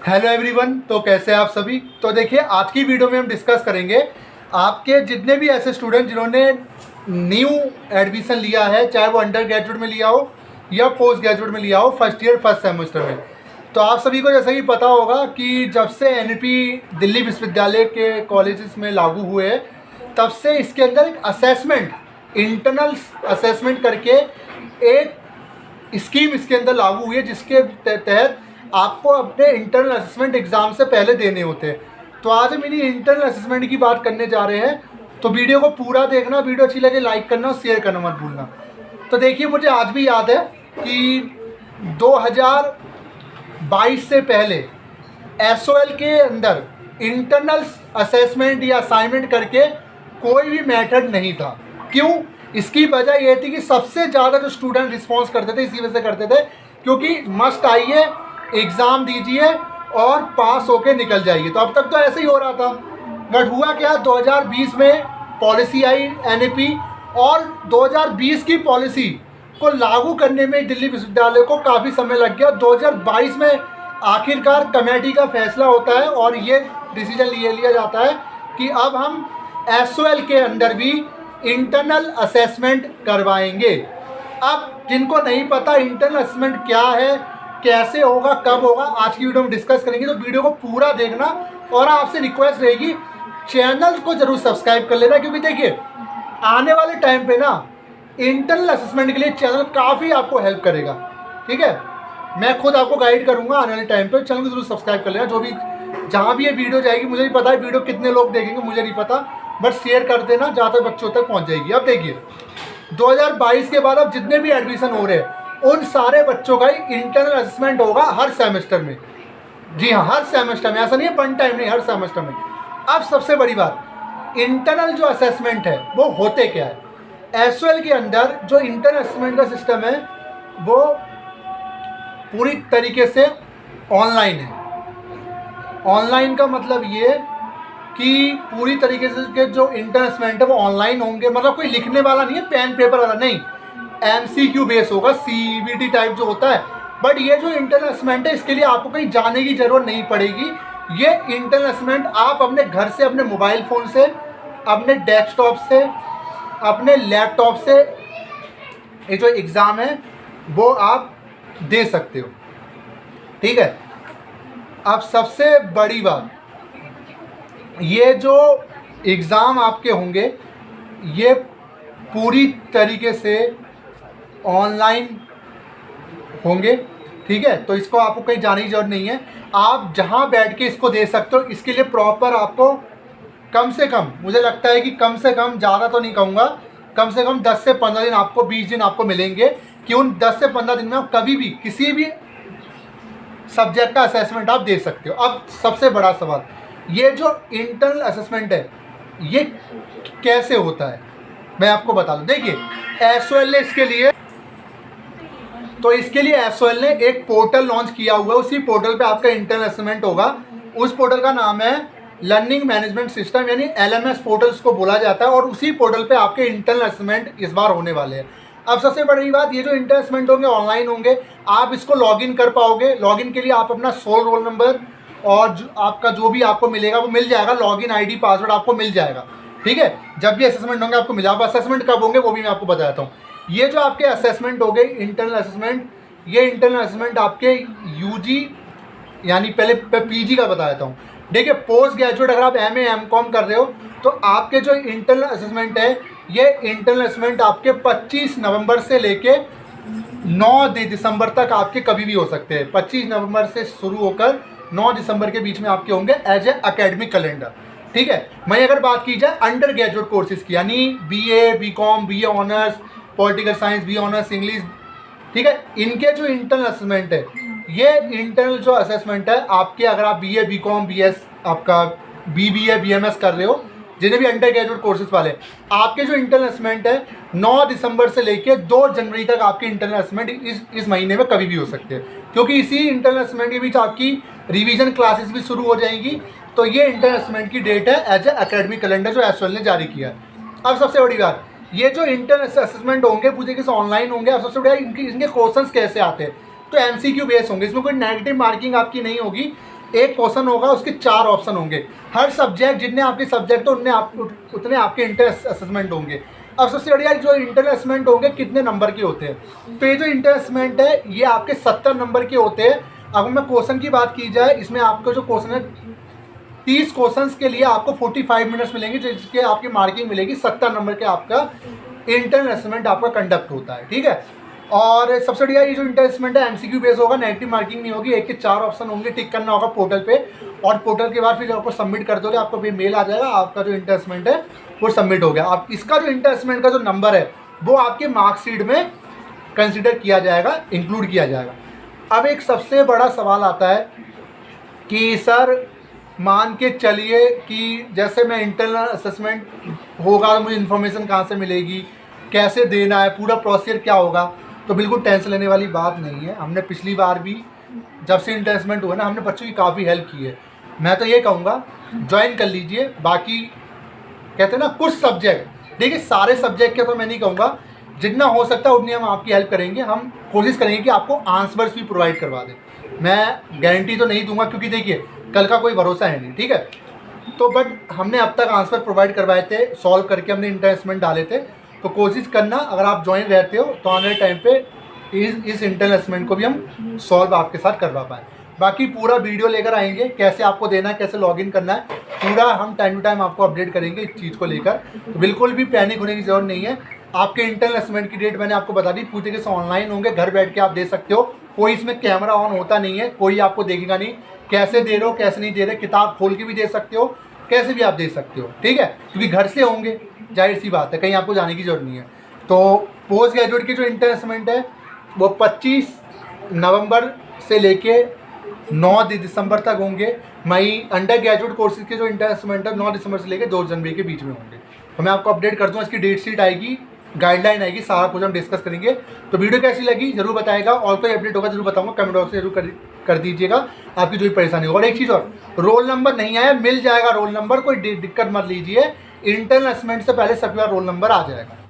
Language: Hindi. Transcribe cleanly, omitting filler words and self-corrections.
Hello everyone. तो कैसे हैं आप सभी। तो देखिए आज की वीडियो में हम डिस्कस करेंगे आपके जितने भी ऐसे स्टूडेंट जिन्होंने न्यू एडमिशन लिया है, चाहे वो अंडर ग्रेजुएट में लिया हो या पोस्ट ग्रेजुएट में लिया हो, फर्स्ट ईयर फर्स्ट सेमेस्टर में। तो आप सभी को जैसा कि पता होगा कि जब से एनईपी दिल्ली विश्वविद्यालय के कॉलेजेस में लागू हुए हैं, तब से इसके अंदर एक असेसमेंट, इंटरनल असेसमेंट करके एक स्कीम इसके अंदर लागू हुई है, जिसके तहत आपको अपने इंटरनल असेसमेंट एग्ज़ाम से पहले देने होते हैं। तो आज हम इन्हीं इंटरनल असेसमेंट की बात करने जा रहे हैं। तो वीडियो को पूरा देखना, वीडियो अच्छी लगे लाइक करना और शेयर करना मत भूलना। तो देखिए मुझे आज भी याद है कि 2022 से पहले एसओएल के अंदर इंटरनल असेसमेंट या असाइनमेंट करके कोई भी मेथड नहीं था। क्यों? इसकी वजह यह थी कि सबसे ज़्यादा जो स्टूडेंट रिस्पॉन्स करते थे इसी वजह से करते थे क्योंकि मस्ट आइए, एग्ज़ाम दीजिए और पास होके निकल जाइए। तो अब तक तो ऐसे ही हो रहा था, बट हुआ क्या, 2020 में पॉलिसी आई एनईपी, और 2020 की पॉलिसी को लागू करने में दिल्ली विश्वविद्यालय को काफ़ी समय लग गया। 2022 में आखिरकार कमेटी का फैसला होता है और ये डिसीजन लिया जाता है कि अब हम एसओएल के अंदर भी इंटरनल असेसमेंट करवाएंगे। अब जिनको नहीं पता इंटरनल असेसमेंट क्या है, कैसे होगा, कब होगा, आज की वीडियो में डिस्कस करेंगे। तो वीडियो को पूरा देखना और आपसे रिक्वेस्ट रहेगी चैनल को जरूर सब्सक्राइब कर लेना, क्योंकि देखिए आने वाले टाइम पे ना इंटरनल असेसमेंट के लिए चैनल काफ़ी आपको हेल्प करेगा। ठीक है, मैं खुद आपको गाइड करूंगा आने वाले टाइम पे। चैनल को जरूर सब्सक्राइब कर लेना। जो भी जहाँ भी ये वीडियो जाएगी, मुझे नहीं पता है वीडियो कितने लोग देखेंगे, मुझे नहीं पता, बट शेयर कर देना, जहाँ तक बच्चों तक पहुँच जाएगी। अब देखिए 2022 के बाद अब जितने भी एडमिशन हो रहे हैं उन सारे बच्चों का इंटरनल असेसमेंट होगा हर सेमेस्टर में। जी हाँ, हर सेमेस्टर में, ऐसा नहीं है वन टाइम नहीं, हर सेमेस्टर में। अब सबसे बड़ी बात, इंटरनल जो असेसमेंट है वो होते क्या है। एसओएल के अंदर जो इंटरनल असेसमेंट का सिस्टम है वो पूरी तरीके से ऑनलाइन है। ऑनलाइन का मतलब ये कि पूरी तरीके से के जो इंटरनल असेसमेंट है वो ऑनलाइन होंगे। मतलब कोई लिखने वाला नहीं है, पेन पेपर वाला नहीं, एमसीक्यू बेस होगा, सीबीटी टाइप जो होता है। बट ये जो इंटरनल असेसमेंट है इसके लिए आपको कहीं जाने की ज़रूरत नहीं पड़ेगी। ये इंटरनल असेसमेंट आप अपने घर से, अपने मोबाइल फ़ोन से, अपने डेस्कटॉप से, अपने लैपटॉप से ये जो एग्ज़ाम है वो आप दे सकते हो। ठीक है, अब सबसे बड़ी बात, ये जो एग्ज़ाम आपके होंगे ये पूरी तरीके से ऑनलाइन होंगे। ठीक है, तो इसको आपको कहीं जाने की जरूरत नहीं है, आप जहां बैठ के इसको दे सकते हो। इसके लिए प्रॉपर आपको कम से कम, मुझे लगता है कि कम से कम, ज़्यादा तो नहीं कहूँगा, कम से कम 10 से 15 दिन आपको, 20 दिन आपको मिलेंगे कि उन 10 से 15 दिन में आप कभी भी किसी भी सब्जेक्ट का असेसमेंट आप दे सकते हो। अब सबसे बड़ा सवाल, ये जो इंटरनल असेसमेंट है ये कैसे होता है मैं आपको बता दूं। देखिए एसओएल ने इसके लिए, तो इसके लिए एसओएल ने एक पोर्टल लॉन्च किया हुआ है। उसी पोर्टल पे आपका इंटरनल असेसमेंट होगा। उस पोर्टल का नाम है लर्निंग मैनेजमेंट सिस्टम, यानी एलएमएस पोर्टल इसको बोला जाता है। और उसी पोर्टल पे आपके इंटरनल असेसमेंट इस बार होने वाले हैं। अब सबसे बड़ी बात, ये जो इंटरनल असेसमेंट होंगे ऑनलाइन होंगे, आप इसको लॉगिन कर पाओगे। लॉगिन के लिए आप अपना सोल रोल नंबर और आपका जो भी आपको मिलेगा वो मिल जाएगा, लॉगिन आईडी पासवर्ड आपको मिल जाएगा। ठीक है, जब भी असेसमेंट होंगे आपको मिल जाएगा। असेसमेंट कब होंगे वो भी मैं आपको बताता हूँ। ये जो आपके असेसमेंट हो गए इंटरनल असेसमेंट, ये इंटरनल असेसमेंट आपके यूजी यानी पहले पीजी का बता देता हूँ। देखिए पोस्ट ग्रेजुएट अगर आप एमए एमकॉम कर रहे हो तो आपके जो इंटरनल असेसमेंट है ये इंटरनल असेसमेंट आपके 25 नवंबर से लेके 9 दिसंबर तक आपके कभी भी हो सकते हैं। 25 नवंबर से शुरू होकर 9 दिसंबर के बीच में आपके होंगे एज ए एकेडमिक कैलेंडर। ठीक है, मैं अगर बात की जाए अंडर ग्रेजुएट कोर्सेज की, यानी BA, BCom, BA honours, political science, BA honours English, ठीक है, इनके जो इंटरनल असेसमेंट है, ये इंटरनल जो असेसमेंट है आपके, अगर आप बीए, बीकॉम, बीएस, आपका बीबीए, बीएमएस कर रहे हो, जिन्हें भी अंडर ग्रेजुएट कोर्सेज वाले, आपके जो इंटरनल असेसमेंट है 9 दिसंबर से लेके 2 जनवरी तक आपके इंटरनल असेसमेंट इस महीने में कभी भी हो सकते हैं, क्योंकि इसी इंटरनल असेसमेंट के बीच आपकी रिवीजन क्लासेस भी शुरू हो जाएंगी। तो ये इंटरनल असेसमेंट की डेट है एज ए एकेडमिक कैलेंडर जो एसओएल ने जारी किया है। अब सबसे बड़ी बात, ये जो इंटरनल असेसमेंट होंगे पूरे किस ऑनलाइन होंगे। अब सबसे बड़ा इनके क्वेश्चंस कैसे आते हैं, तो एमसीक्यू बेस होंगे। इसमें कोई नेगेटिव मार्किंग आपकी नहीं होगी। एक क्वेश्चन होगा, उसके 4 ऑप्शन होंगे। हर सब्जेक्ट, जितने आपके सब्जेक्ट हो उतने आपके इंटर असेसमेंट होंगे। अब सबसे बढ़िया जो इंटर असेसमेंट होंगे कितने नंबर के होते हैं, तो ये जो इंटर असेसमेंट है ये आपके 70 नंबर के होते हैं। अगर मैं क्वेश्चन की बात की जाए, इसमें आपको जो क्वेश्चन है 30 क्वेश्चंस के लिए आपको 45 मिनट्स मिलेंगे, जिसके आपकी मार्किंग मिलेगी 70 नंबर के। आपका इंटरनल असेसमेंट आपका कंडक्ट होता है, ठीक है। और सबसे बढ़िया ये जो इंटर असेसमेंट है एमसीक्यू बेस होगा, नेगेटिव मार्किंग नहीं होगी। एक के 4 ऑप्शन होंगे, टिक करना होगा पोर्टल पे, और पोर्टल के बाद फिर आपको सबमिट कर दोगे, आपको भी मेल आ जाएगा, आपका जो इंटर असेसमेंट है वो सबमिट हो गया। आप इसका जो इंटर असेसमेंट का जो नंबर है वो आपके मार्कशीट में कंसिडर किया जाएगा, इंक्लूड किया जाएगा। अब एक सबसे बड़ा सवाल आता है कि सर मान के चलिए कि जैसे मैं इंटरनल असेसमेंट होगा तो मुझे इन्फॉर्मेशन कहाँ से मिलेगी, कैसे देना है, पूरा प्रोसीजर क्या होगा। तो बिल्कुल टेंशन लेने वाली बात नहीं है। हमने पिछली बार भी जब से इंटर असेसमेंट हुआ ना, हमने बच्चों की काफ़ी हेल्प की है। मैं तो ये कहूँगा ज्वाइन कर लीजिए। बाकी कहते हैं ना कुछ सब्जेक्ट, देखिए सारे सब्जेक्ट के तो मैं नहीं कहूँगा, जितना हो सकता है उतनी हम आपकी हेल्प करेंगे। हम कोशिश करेंगे कि आपको आंसर्स भी प्रोवाइड करवा दें। मैं गारंटी तो नहीं दूंगा क्योंकि देखिए कल का कोई भरोसा है नहीं, ठीक है। तो बट हमने अब तक आंसर प्रोवाइड करवाए थे, सॉल्व करके हमने इंटर असेसमेंट डाले थे। तो कोशिश करना, अगर आप ज्वाइन रहते हो तो आने टाइम पे इस इंटरनल असेसमेंट को भी हम सॉल्व आपके साथ करवा पाएँ। बाकी पूरा वीडियो लेकर आएंगे, कैसे आपको देना है, कैसे लॉगिन करना है, पूरा हम टाइम टू टाइम आपको अपडेट करेंगे इस चीज़ को लेकर। तो बिल्कुल भी पैनिक होने की ज़रूरत नहीं है। आपके इंटरनल असेसमेंट की डेट मैंने आपको बता दी, पूछे के ऑनलाइन होंगे, घर बैठ के आप दे सकते हो। कोई इसमें कैमरा ऑन होता नहीं है, कोई आपको देखेगा नहीं, कैसे दे रहे हो कैसे नहीं दे रहे। किताब खोल के भी दे सकते हो, कैसे भी आप दे सकते हो, ठीक है, क्योंकि घर से होंगे, जाहिर सी बात है, कहीं आपको जाने की जरूरत नहीं है। तो पोस्ट ग्रेजुएट की जो इंटर असेसमेंट है वो 25 नवंबर से लेके 9 दिसंबर तक होंगे। वहीं अंडर ग्रेजुएट कोर्सेज के जो इंटर असेसमेंट है 9 दिसंबर से लेकर 2 जनवरी के बीच में होंगे। तो मैं आपको अपडेट कर दूँगा, इसकी डेट शीट आएगी, गाइडलाइन आएगी, सारा कुछ हम डिस्कस करेंगे। तो वीडियो कैसी लगी जरूर बताएगा, और कोई अपडेट होगा जरूर बताऊंगा, कमेंट बॉक्स में जरूर कर दीजिएगा आपकी जो भी परेशानी होगा। और एक चीज़ और, रोल नंबर नहीं आया, मिल जाएगा रोल नंबर, कोई दिक्कत मत लीजिए। इंटरनल असेसमेंट से पहले सबका रोल नंबर आ जाएगा।